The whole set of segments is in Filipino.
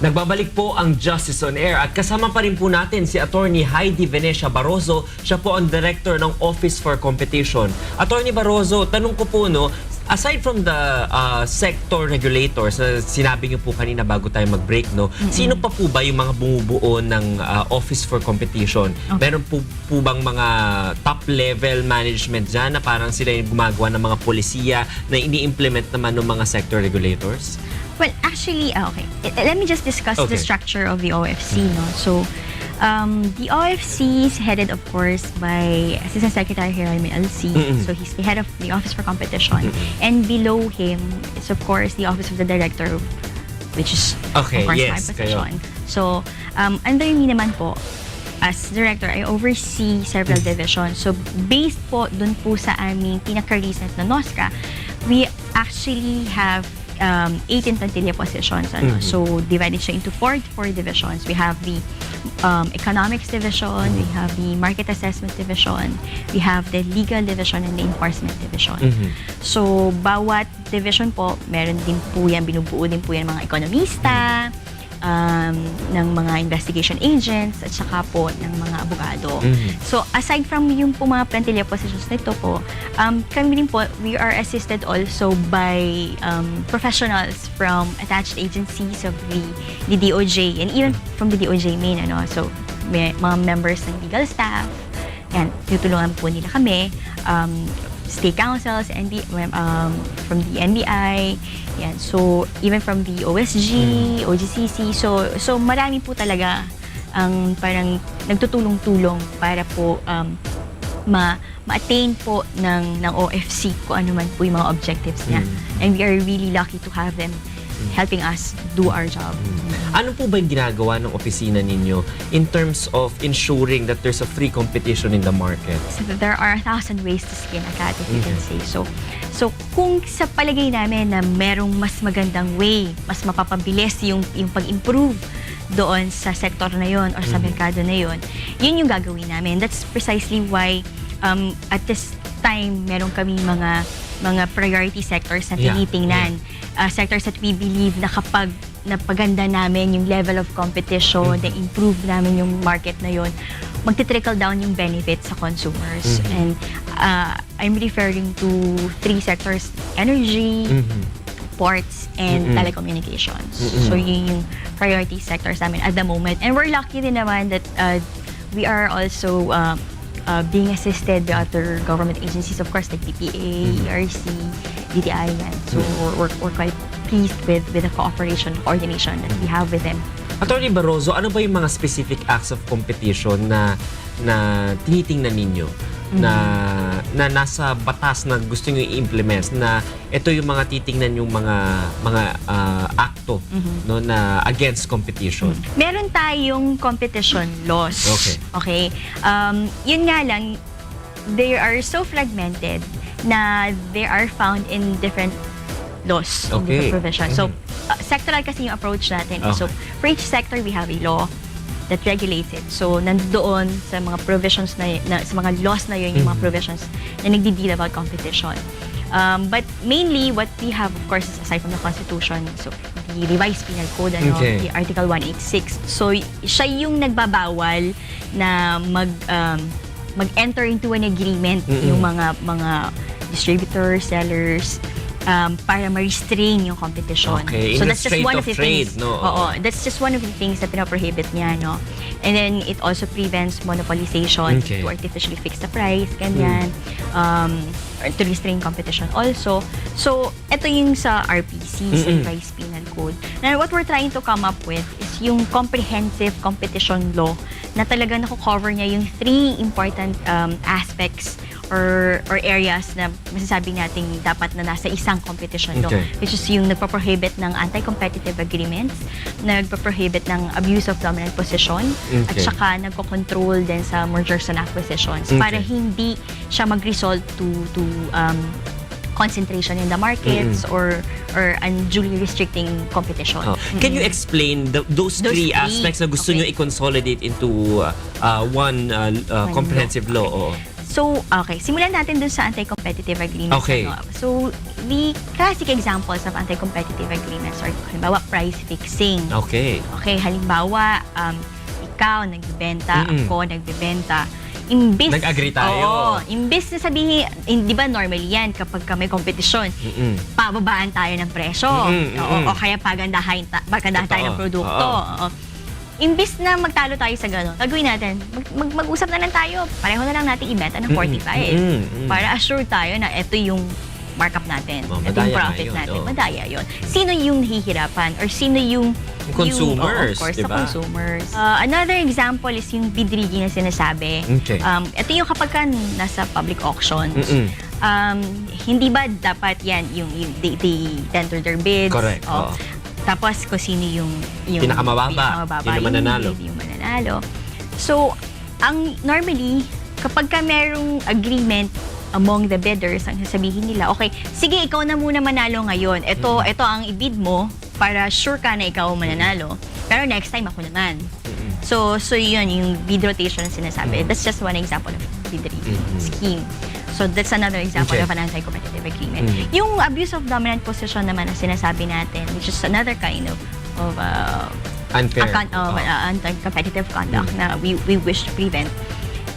Nagbabalik po ang Justice on Air at kasama pa rin po natin si Attorney Heidi Venecia Barroso. Siya po ang Director ng Office for Competition. Attorney Barroso, tanong ko po, no, aside from the sector regulators na sinabi niyo po kanina bago tayo mag-break, no, sino pa po ba yung mga bumubuo ng Office for Competition? Okay. Meron po bang mga top-level management dyan na parang sila yung gumagawa ng mga polisiya na ini-implement naman ng mga sector regulators? Well, actually, okay. Let me just discuss the structure of the OFC. No? So, the OFC is headed, of course, by Assistant Secretary Jeremy LC. So, he's the head of the Office for Competition. And below him is, of course, the Office of the Director, which is, of course, my position. So, under me naman po, as Director, I oversee several divisions. So, based po dun po sa aming pinaka-recent na NOSCA, we actually have 18 plantilla positions. So, divided siya into four divisions. We have the Economics Division, we have the Market Assessment Division, we have the Legal Division, and the Enforcement Division. So, bawat division po, meron din po yan, binubuo din po yan mga ekonomista, ng mga investigation agents, at saka po ng mga abogado. So, aside from yung po mga plantilla positions nito po, kami din po, we are assisted also by professionals from attached agencies of the DOJ, and even from the DOJ main, so may mga members ng legal staff, and tutulungan po nila kami, state councils, from the NBI, yan. So, even from the OSG, OGCC, so marami po talaga ang parang nagtutulong-tulong para po ma-attain po ng OFC kung ano man po yung mga objectives niya. And we are really lucky to have them helping us do our job. Ano po ba yung ginagawa ng opisina ninyo in terms of ensuring that there's a free competition in the market? So there are 1,000 ways to skin a cat, if you can say. So kung sa palagay namin na merong mas magandang way, mas mapapabilis yung pag-improve doon sa sektor na yon or sa merkado na yon, yun yung gagawin namin. That's precisely why at this time meron kami mga priority sectors na tinitingnan. Sectors that we believe na kapag napaganda namin yung level of competition, na-improve namin yung market na yun, magti-trickle down yung benefits sa consumers. And I'm referring to 3 sectors: energy, ports, and telecommunications. So yun yung priority sectors namin at the moment. And we're lucky din naman that we are also being assisted by other government agencies, of course, like DPA, ERC, DTI, yan. So we're quite pleased with the coordination that we have with them. Attorney Barroso, ano ba yung mga specific acts of competition na tinitingnan ninyo na nasa batas na gusto nyo i-implement, na ito yung mga titingnan yung mga akto no, na against competition? Meron tayong competition laws. Okay. Yun nga lang, they are so fragmented na they are found in different laws, in different provisions. So, sectoral kasi yung approach natin. So, for each sector, we have a law that regulates it. So, nandoon sa mga provisions na sa mga laws na yun, yung mga provisions na nagdi-deal about competition. But mainly, what we have, of course, is aside from the Constitution, so the Revised Penal Code, the Article 186. So, siya yung nagbabawal na mag-enter into an agreement yung mga distributors, sellers, para ma-restrain yung competition. So that's just one of the things. That's just one of the things na pinaprohibit niya, no. And then it also prevents monopolization to artificially fix the price, ganyan. To restrain competition also. So ito yung sa RPC, sa Revised Penal Code. Now what we're trying to come up with is yung comprehensive competition law na talaga nako-cover niya yung 3 important aspects or areas na masasabi natin dapat na nasa isang competition law, which is yung nagpa-prohibit ng anti-competitive agreements, nagpa-prohibit ng abuse of dominant position, at saka nagko-control din sa mergers and acquisitions para hindi siya mag-result to concentration in the markets or unduly restricting competition. Can you explain those three aspects na gusto nyo i-consolidate into one comprehensive law? So, okay. Simulan natin dun sa anti-competitive agreements. Okay. Ano. So, the classic examples of anti-competitive agreements are, halimbawa, price fixing. Okay. Okay, halimbawa, ikaw nagbebenta, Mm-mm. ako nagbebenta. Imbis, Nag-agree tayo. Oo, imbis na sabihin, di ba normally yan kapag may kompetisyon, Mm-mm. pababaan tayo ng presyo. Mm-mm, Oo, mm-mm. o kaya pagandahan tayo ng Totoo. produkto. Oo. Oo. Imbis na magtalo tayo sa gano'n, gagawin natin, mag-usap na lang tayo. Pareho na lang natin ibenta ng 45. Mm-mm. Para assure tayo na ito yung markup natin. Oh, Ito yung madaya profit na yun, natin. oh. Madaya yun. Sino yung nahihirapan? Or sino yung Consumers, of course, diba? the consumers. Another example is yung bid rigging na sinasabi. Okay. Ito yung kapag ka nasa public auctions. Mm-mm. Hindi ba dapat yan, yung they tender their bids? Correct, Oh. oo. Tapos kung sino yung Pinakamababa, yun yung mananalo. Yung mananalo. So, normally, kapag ka merong agreement among the bidders, ang sasabihin nila, okay, sige, ikaw na muna manalo ngayon. Ito ang i-bid mo para sure ka na ikaw ang mananalo. Pero next time, ako naman. So yun, yung bid rotation na sinasabi. That's just one example of bid rigging scheme. So that's another example Okay. of an anti-competitive agreement. Mm. Yung abuse of dominant position naman na sinasabi natin, which is another kind of Unfair. anti-competitive conduct na we wish to prevent.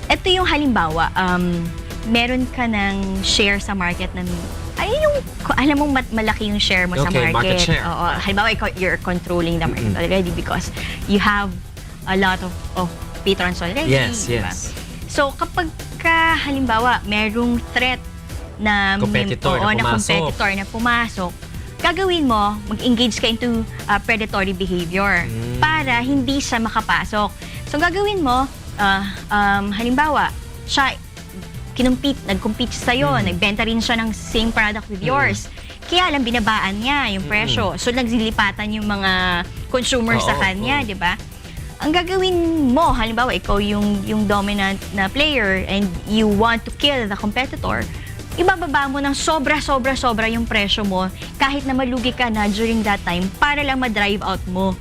Ito yung halimbawa, meron ka ng share sa market ng alam mo malaki yung share mo sa Okay, market share. Oo, halimbawa you're controlling the market already because you have a lot of patrons already. Yes, diba? yes. So kapag ka halimbawa merong threat na Competitor na pumasok. competitor na pumasok, gagawin mo, mag-engage ka into predatory behavior para hindi siya makapasok. So gagawin mo, halimbawa, siya nag-compete sa'yo, nagbenta rin siya ng same product with yours. Kaya lang binabaan niya yung presyo. So nagsilipatan yung mga consumers sa kanya, di ba? Ang gagawin mo, halimbawa, ikaw yung dominant na player and you want to kill the competitor, ibababa mo ng sobra yung presyo mo kahit na malugi ka na during that time para lang ma-drive out mo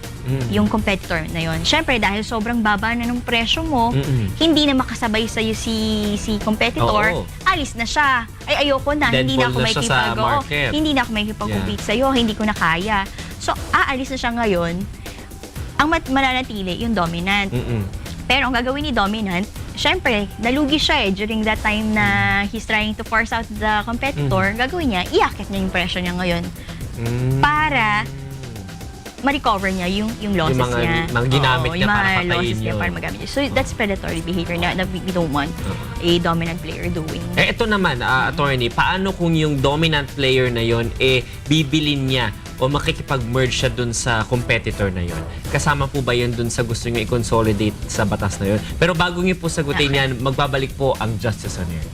yung competitor na yon. Siyempre, dahil sobrang baba na ng presyo mo, hindi na makasabay sa'yo si competitor, Oo. alis na siya. Ay, ayoko na, hindi na ako Deadfall na siya sa market. hindi na ako makikipag-compete sa'yo, hindi ko na kaya. So, aalis na siya ngayon, ang mananatili yung dominant. Pero ang gagawin ni dominant, syempre, nalugi siya during that time na he's trying to force out the competitor. Gagawin niya, iakit niya yung presyo niya ngayon para ma-recover niya yung losses Yung niya. mga ginamit niya yung para mga patayin losses niya yun. para magamit niya. So that's predatory behavior na we don't want a dominant player doing. Ito naman, attorney, paano kung yung dominant player na yon bibilin niya o makikipag-merge siya dun sa competitor na yon? Kasama po ba yun dun sa gusto niyo i-consolidate sa batas na yon? Pero bago niyo po sagutin yan, magbabalik po ang Justice on Air.